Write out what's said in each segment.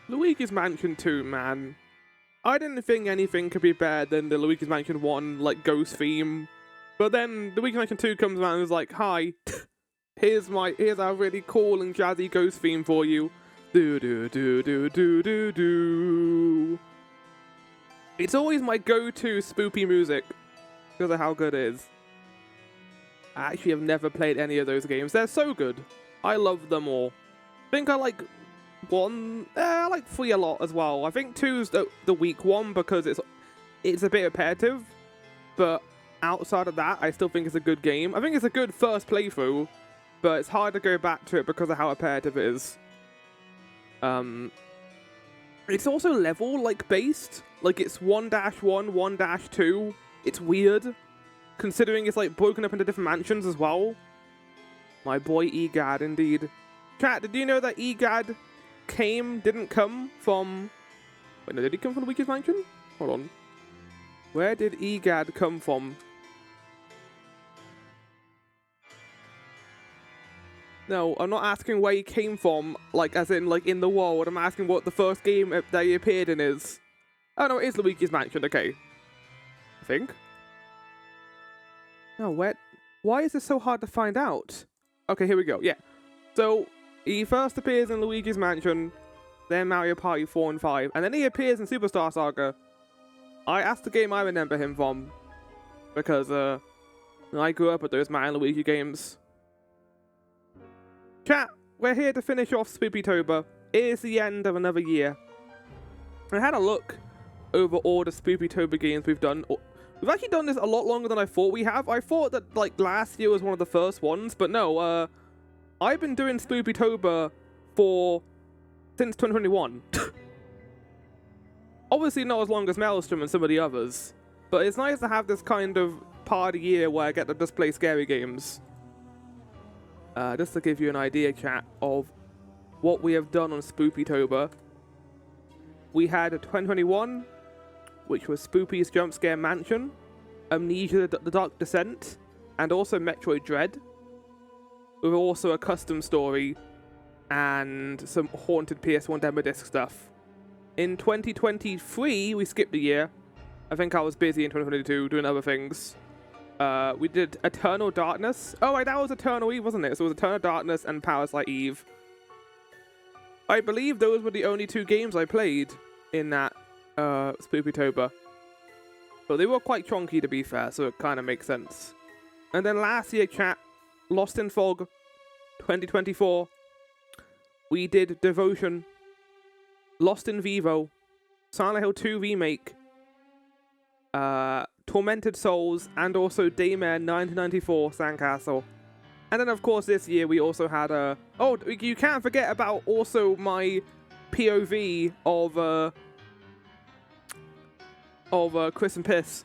Luigi's Mansion 2, man. I didn't think anything could be better than the Luigi's Mansion 1, like, ghost theme. But then Luigi's Mansion 2 comes around and is like, hi, here's our really cool and jazzy ghost theme for you. Do do do do do do do. It's always my go-to spoopy music because of how good it is. I actually have never played any of those games. They're so good. I love them all. I think I like one. I like 3 a lot as well. I think 2's the weak one because it's a bit repetitive. But outside of that, I still think it's a good game. I think it's a good first playthrough, but it's hard to go back to it because of how repetitive it is. It's also level like based. Like it's 1-1, 1-2. It's weird, considering it's like broken up into different mansions as well. My boy Egad, indeed. Chat, did you know that Egad didn't come from... Wait, no, did he come from Luigi's Mansion? Hold on. Where did Egad come from? No, I'm not asking where he came from, like, as in, like, in the world. I'm asking what the first game that he appeared in is. Oh, no, it is Luigi's Mansion, okay. I think. No, why is this so hard to find out? Okay, here we go, yeah. So, he first appears in Luigi's Mansion, then Mario Party 4 and 5, and then he appears in Superstar Saga. That's the game I remember him from, because, I grew up with those Mario and Luigi games. Chat, we're here to finish off Spoopytober. It is the end of another year. I had a look over all the Spoopytober games we've done. We've actually done this a lot longer than I thought we have. I thought that, like, last year was one of the first ones, but no, I've been doing Spoopytober since 2021. Obviously not as long as Maelstrom and some of the others, but it's nice to have this kind of part of the year where I get to just play scary games. Just to give you an idea, chat, of what we have done on Spoopytober. We had 2021, which was Spoopy's Jump Scare Mansion, Amnesia the Dark Descent, and also Metroid Dread, with also a custom story and some haunted PS1 demo disc stuff. In 2023, we skipped a year. I think I was busy in 2022 doing other things. We did Eternal Darkness. Oh, wait, that was Eternal Eve, wasn't it? So it was Eternal Darkness and Parasite Eve. I believe those were the only 2 games I played in that Spoopytober. But they were quite chunky, to be fair, so it kind of makes sense. And then last year, chat, Lost in Fog 2024. We did Devotion, Lost in Vivo, Silent Hill 2 Remake, Tormented Souls, and also Daymare 1994 Sandcastle. And then, of course, this year we also had a... Oh, you can't forget about also my POV of Chris and Piss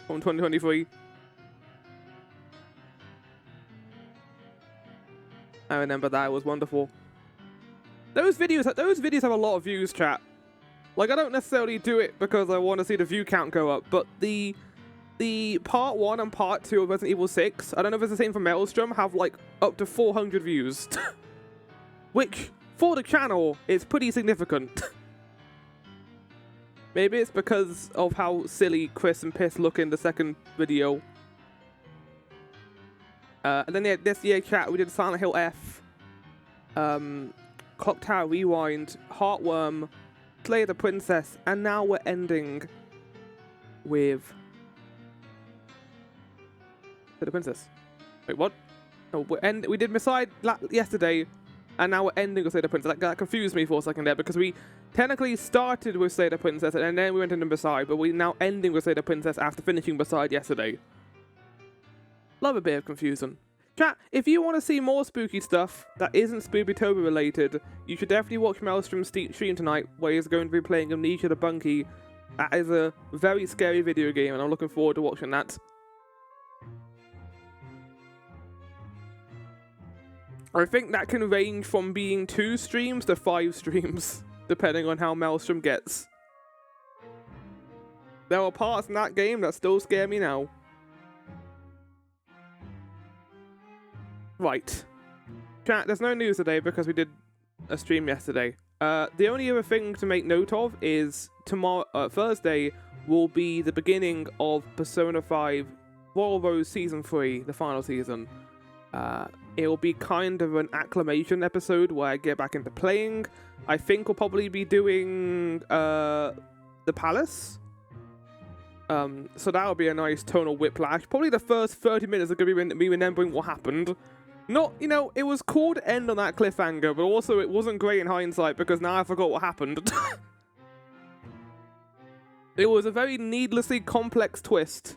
from 2023. I remember that. It was wonderful. Those videos have a lot of views, chat. Like, I don't necessarily do it because I want to see the view count go up, but the part 1 and part 2 of Resident Evil 6, I don't know if it's the same for Maelstrom, have like up to 400 views. Which, for the channel, is pretty significant. Maybe it's because of how silly Chris and Piss look in the second video. And then this year, chat, we did Silent Hill F, Clock Tower Rewind, Heartworm, Slay the Princess, and now we're ending with Slay the Princess. Wait, what? No, we did Messiah yesterday, and now we're ending with Slay the Princess. That confused me for a second there, because we technically started with Slay the Princess, and then we went into Messiah, but we're now ending with Slay the Princess after finishing Messiah yesterday. Love a bit of confusion. Chat, if you want to see more spooky stuff that isn't Spoopytober related, you should definitely watch Maelstrom's stream tonight, where he's going to be playing Amnesia the Bunkie. That is a very scary video game, and I'm looking forward to watching that. I think that can range from being 2 streams to 5 streams, depending on how Maelstrom gets. There are parts in that game that still scare me now. Right. Chat, there's no news today because we did a stream yesterday. The only other thing to make note of is tomorrow, Thursday, will be the beginning of Persona 5 Volvo Season 3, the final season. It'll be kind of an acclamation episode where I get back into playing. I think we'll probably be doing the Palace. So that'll be a nice tonal whiplash. Probably the first 30 minutes are going to be me remembering what happened. Not, you know, it was cool to end on that cliffhanger, but also it wasn't great in hindsight because now I forgot what happened. It was a very needlessly complex twist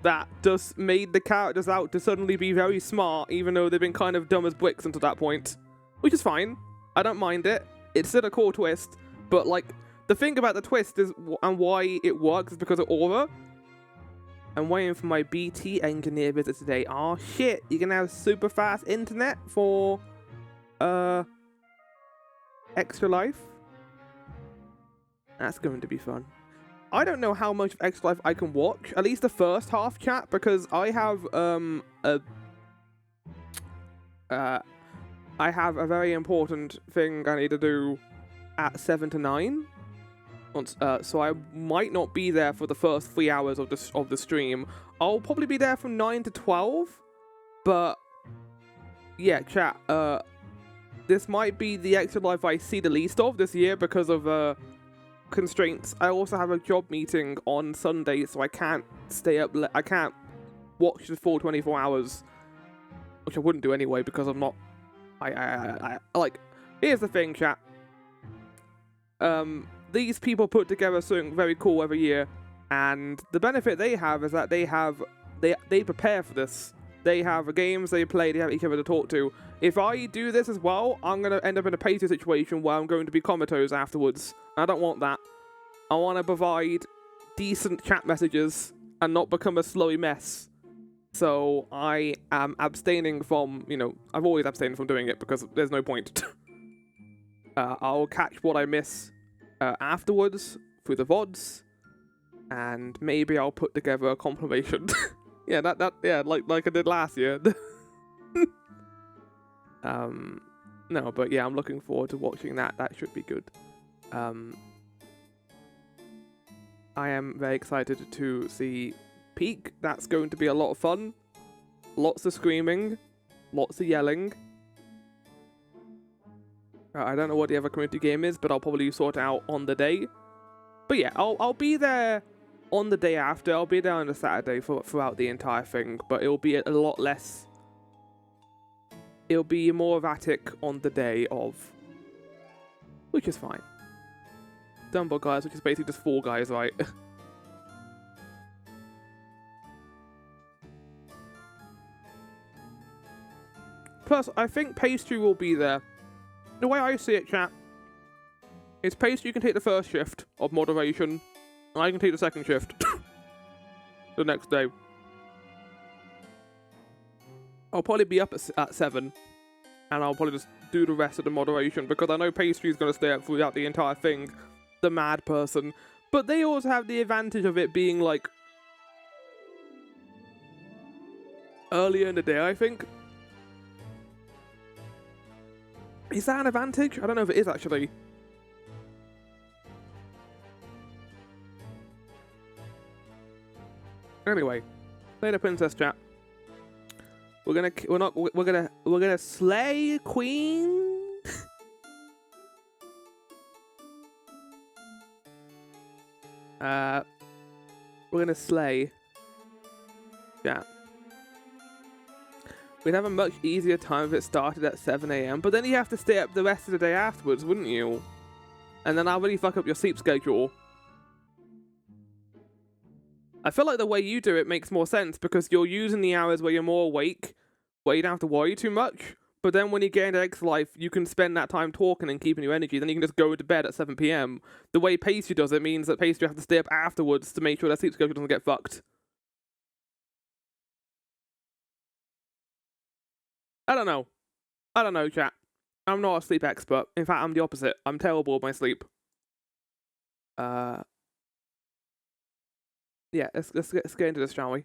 that just made the characters out to suddenly be very smart, even though they've been kind of dumb as bricks until that point. Which is fine. I don't mind it. It's still a cool twist, but, like, the thing about the twist is, and why it works, is because of Aura. I'm waiting for my BT engineer visit today. Oh shit, you're gonna have super fast internet for Extra Life? That's going to be fun. I don't know how much of Extra Life I can watch, at least the first half, chat, because I have a very important thing I need to do at 7 to 9. So I might not be there for the first 3 hours of the stream. I'll probably be there from 9 to 12. But yeah, chat. This might be the Extra Life I see the least of this year because of constraints. I also have a job meeting on Sunday, so I can't stay up. I can't watch the full 24 hours, which I wouldn't do anyway because I'm not. I like. Here's the thing, chat. These people put together something very cool every year, and the benefit they have is that they prepare for this. They have games they play, they have each other to talk to. If I do this as well, I'm going to end up in a pacey situation where I'm going to be comatose afterwards. I don't want that. I want to provide decent chat messages and not become a slowy mess. So I am abstaining from, you know, I've always abstained from doing it because there's no point. I'll catch what I miss afterwards through the VODs, and maybe I'll put together a compilation. Yeah, like I did last year. No, but yeah, I'm looking forward to watching that. That should be good. I am very excited to see Peak. That's going to be a lot of fun. Lots of screaming, lots of yelling. I don't know what the other community game is, but I'll probably sort it out on the day. But yeah, I'll be there on the day after. I'll be there on the Saturday throughout the entire thing, but it'll be a lot less. It'll be more erratic on the day of, which is fine. Dumbo Guys, which is basically just 4 guys, right? Plus, I think Pastry will be there. The way I see it, chat, is Pastry can take the first shift of moderation, and I can take the second shift the next day. I'll probably be up at 7, and I'll probably just do the rest of the moderation, because I know Pastry's going to stay up throughout the entire thing, the mad person. But they also have the advantage of it being, like, earlier in the day, I think. Is that an advantage? I don't know if it is, actually. Anyway, later, princess chat. We're gonna slay Queen. We're gonna slay. Yeah. We'd have a much easier time if it started at 7 AM, but then you have to stay up the rest of the day afterwards, wouldn't you? And then I'll really fuck up your sleep schedule. I feel like the way you do it makes more sense, because you're using the hours where you're more awake, where you don't have to worry too much, but then when you get into X Life, you can spend that time talking and keeping your energy, then you can just go to bed at 7 PM. The way Pastry does it means that Pastry has to stay up afterwards to make sure their sleep schedule doesn't get fucked. I don't know, chat. I'm not a sleep expert. In fact, I'm the opposite. I'm terrible at my sleep. Yeah, let's get into this, shall we?